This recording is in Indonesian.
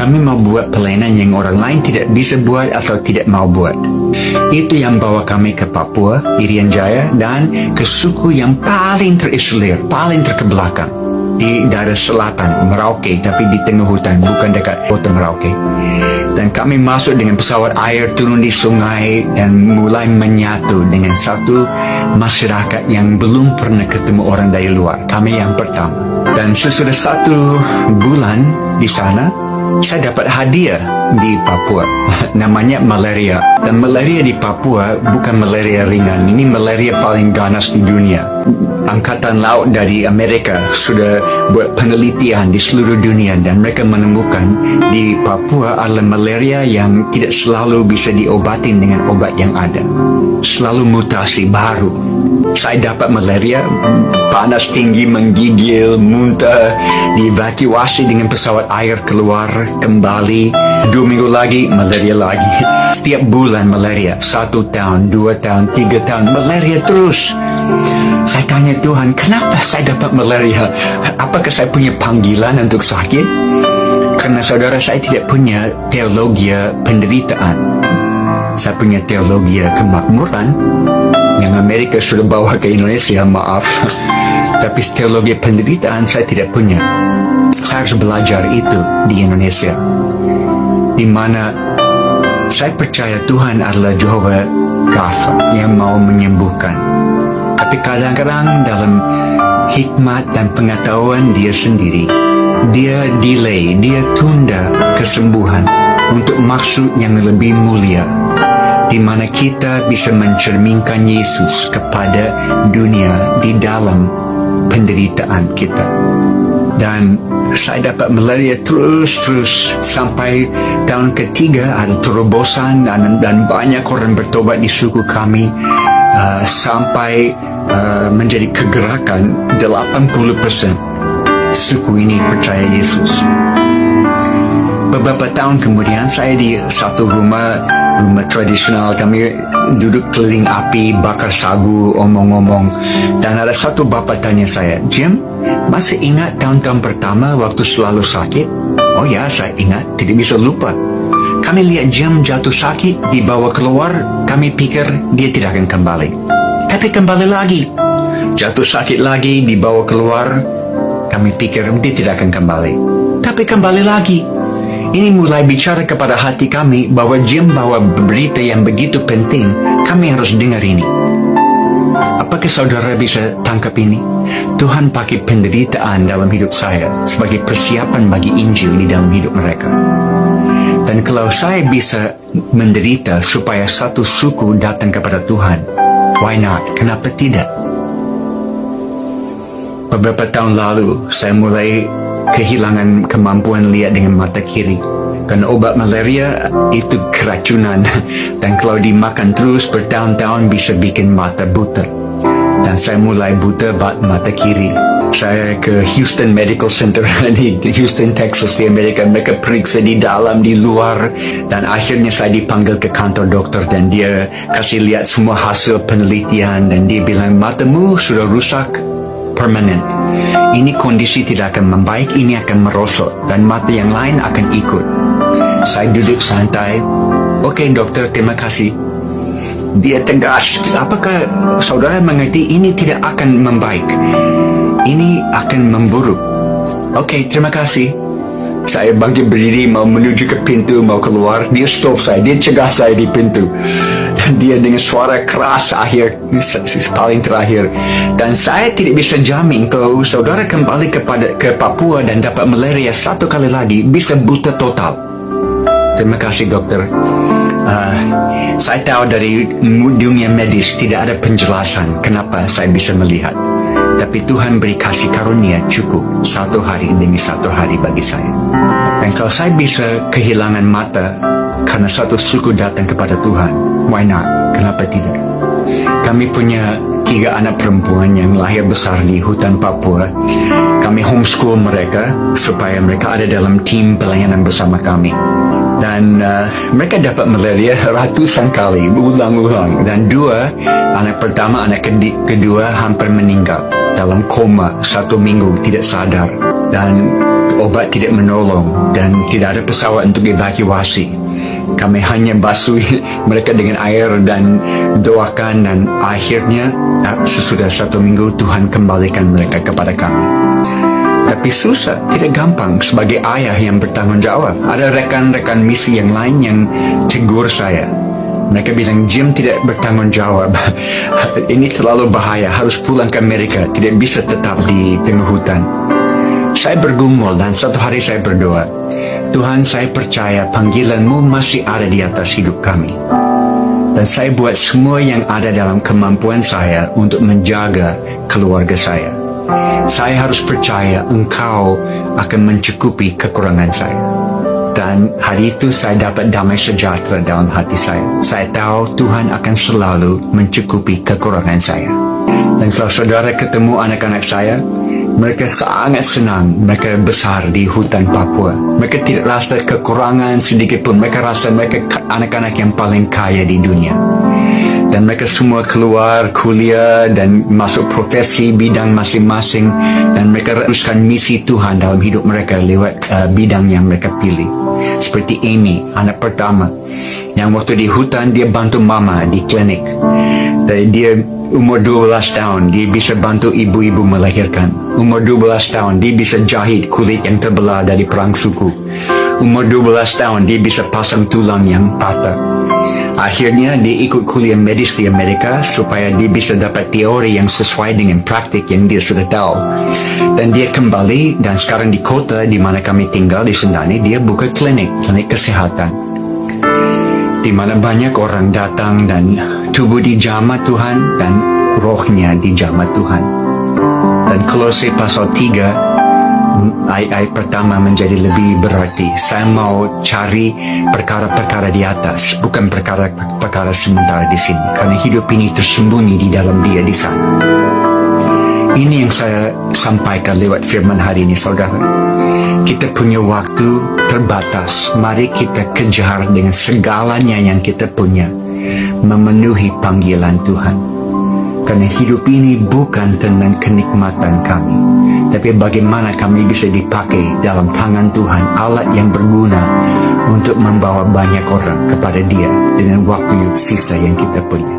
Kami mau buat pelayanan yang orang lain tidak bisa buat atau tidak mau buat. Itu yang bawa kami ke Papua, Irian Jaya, dan ke suku yang paling terisolir, paling terkebelakang. Di daerah selatan, Merauke, tapi di tengah hutan, bukan dekat kota Merauke. Dan kami masuk dengan pesawat air, turun di sungai, dan mulai menyatu dengan satu masyarakat yang belum pernah ketemu orang dari luar. Kami yang pertama. Dan sesudah 1 bulan di sana, saya dapat hadiah di Papua. Namanya malaria. Dan malaria di Papua bukan malaria ringan. Ini malaria paling ganas di dunia. Angkatan Laut dari Amerika sudah buat penelitian di seluruh dunia dan mereka menemukan di Papua adalah malaria yang tidak selalu bisa diobatin dengan obat yang ada. Selalu mutasi baru. Saya dapat malaria, panas tinggi, menggigil, muntah, dievakuasi dengan pesawat air keluar, kembali, 2 minggu lagi, malaria lagi. Setiap bulan malaria, 1 tahun, 2 tahun, 3 tahun, malaria terus. Saya tanya Tuhan, kenapa saya dapat malaria? Apakah saya punya panggilan untuk sakit? Karena saudara, saya tidak punya teologi penderitaan. Saya punya teologi kemakmuran yang Amerika sudah bawa ke Indonesia, maaf. Tapi teologi penderitaan saya tidak punya. Saya harus belajar itu di Indonesia, di mana saya percaya Tuhan adalah Jehovah Rafa yang mau menyembuhkan. Tapi kadang-kadang dalam hikmat dan pengetahuan dia sendiri, dia delay, dia tunda kesembuhan untuk maksud yang lebih mulia, di mana kita bisa mencerminkan Yesus kepada dunia di dalam penderitaan kita. Dan saya dapat malaria terus sampai tahun ketiga ada terobosan dan banyak orang bertobat di suku kami, sampai menjadi kegerakan 80% suku ini percaya Yesus. Beberapa tahun kemudian saya di satu rumah tradisional, kami duduk keliling api, bakar sagu, omong-omong, dan ada satu bapak tanya saya, Jim, masih ingat tahun-tahun pertama waktu selalu sakit? Oh ya, saya ingat, tidak bisa lupa. Kami lihat Jim jatuh sakit, dibawa keluar, kami pikir dia tidak akan kembali. Tapi kembali lagi, jatuh sakit lagi, dibawa keluar, kami pikir dia tidak akan kembali. Tapi kembali lagi. Ini mulai bicara kepada hati kami bahwa Jim bawa berita yang begitu penting, kami harus dengar ini. Apakah saudara bisa tangkap ini? Tuhan pakai penderitaan dalam hidup saya sebagai persiapan bagi Injil di dalam hidup mereka. Dan kalau saya bisa menderita supaya satu suku datang kepada Tuhan, why not? Kenapa tidak? Beberapa tahun lalu, saya mulai kehilangan kemampuan lihat dengan mata kiri. Karena obat malaria itu keracunan, dan kalau dimakan terus bertahun-tahun bisa bikin mata buta. Dan saya mulai buta mata kiri. Saya ke Houston Medical Center di Houston, Texas di Amerika. Mereka periksa di dalam, di luar, dan akhirnya saya dipanggil ke kantor dokter dan dia kasih lihat semua hasil penelitian dan dia bilang matamu sudah rusak permanen. Ini kondisi tidak akan membaik, ini akan merosot dan mata yang lain akan ikut. Saya duduk santai. Oke dokter, terima kasih. Dia tegas. Apakah saudara mengerti ini tidak akan membaik? Ini akan memburuk. Oke, terima kasih. Saya bangkit berdiri mau menuju ke pintu, mau keluar. Dia stop saya, dia cegah saya di pintu. Dan dia dengan suara keras paling terakhir. Dan saya tidak bisa jamin kalau saudara kembali ke Papua dan dapat malaria satu kali lagi, bisa buta total. Terima kasih dokter. Saya tahu dari dunia medis tidak ada penjelasan kenapa saya bisa melihat. Tapi Tuhan beri kasih karunia cukup 1 hari demi 1 hari bagi saya. Dan kalau saya bisa kehilangan mata karena satu suku datang kepada Tuhan, why not? Kenapa tidak? Kami punya 3 anak perempuan yang lahir besar di hutan Papua. Kami homeschool mereka supaya mereka ada dalam tim pelayanan bersama kami. Dan mereka dapat malaria ratusan kali, ulang-ulang. Dan 2, anak pertama, anak kedua hampir meninggal dalam koma 1 minggu, tidak sadar. Dan obat tidak menolong dan tidak ada pesawat untuk evakuasi. Kami hanya basuh mereka dengan air dan doakan, dan akhirnya sesudah 1 minggu Tuhan kembalikan mereka kepada kami. Tapi susah, tidak gampang sebagai ayah yang bertanggung jawab. Ada rekan-rekan misi yang lain yang tegur saya. Mereka bilang, Jim tidak bertanggung jawab. Ini terlalu bahaya, harus pulang ke Amerika, tidak bisa tetap di tengah hutan. Saya bergumul dan satu hari saya berdoa, Tuhan, saya percaya panggilan-Mu masih ada di atas hidup kami. Dan saya buat semua yang ada dalam kemampuan saya untuk menjaga keluarga saya. Saya harus percaya Engkau akan mencukupi kekurangan saya. Dan hari itu saya dapat damai sejahtera dalam hati saya. Saya tahu Tuhan akan selalu mencukupi kekurangan saya. Dan kalau saudara ketemu anak-anak saya, mereka sangat senang. Mereka besar di hutan Papua. Mereka tidak rasa kekurangan sedikit pun. Mereka rasa mereka anak-anak yang paling kaya di dunia. Dan mereka semua keluar kuliah dan masuk profesi bidang masing-masing. Dan mereka teruskan misi Tuhan dalam hidup mereka lewat bidang yang mereka pilih. Seperti Amy, anak pertama, yang waktu di hutan dia bantu mama di klinik. Dia umur 12 tahun, dia bisa bantu ibu-ibu melahirkan. Umur 12 tahun, dia bisa jahit kulit yang terbelah dari perang suku. Umur 12 tahun, dia bisa pasang tulang yang patah. Akhirnya, dia ikut kuliah medis di Amerika supaya dia bisa dapat teori yang sesuai dengan praktik yang dia sudah tahu. Dan dia kembali, dan sekarang di kota di mana kami tinggal, di Sentani, dia buka klinik kesehatan. Di mana banyak orang datang dan tubuh dijamah Tuhan dan rohnya dijamah Tuhan. Dan Kolose pasal 3 ayat pertama menjadi lebih berarti. Saya mau cari perkara-perkara di atas, bukan perkara-perkara sementara di sini, karena hidup ini tersembunyi di dalam Dia di sana. Ini yang saya sampaikan lewat firman hari ini, saudara. Kita punya waktu terbatas. Mari kita kejar dengan segalanya yang kita punya, memenuhi panggilan Tuhan. Karena hidup ini bukan tentang kenikmatan kami, tapi bagaimana kami bisa dipakai dalam tangan Tuhan, alat yang berguna untuk membawa banyak orang kepada Dia dengan waktu sisa yang kita punya.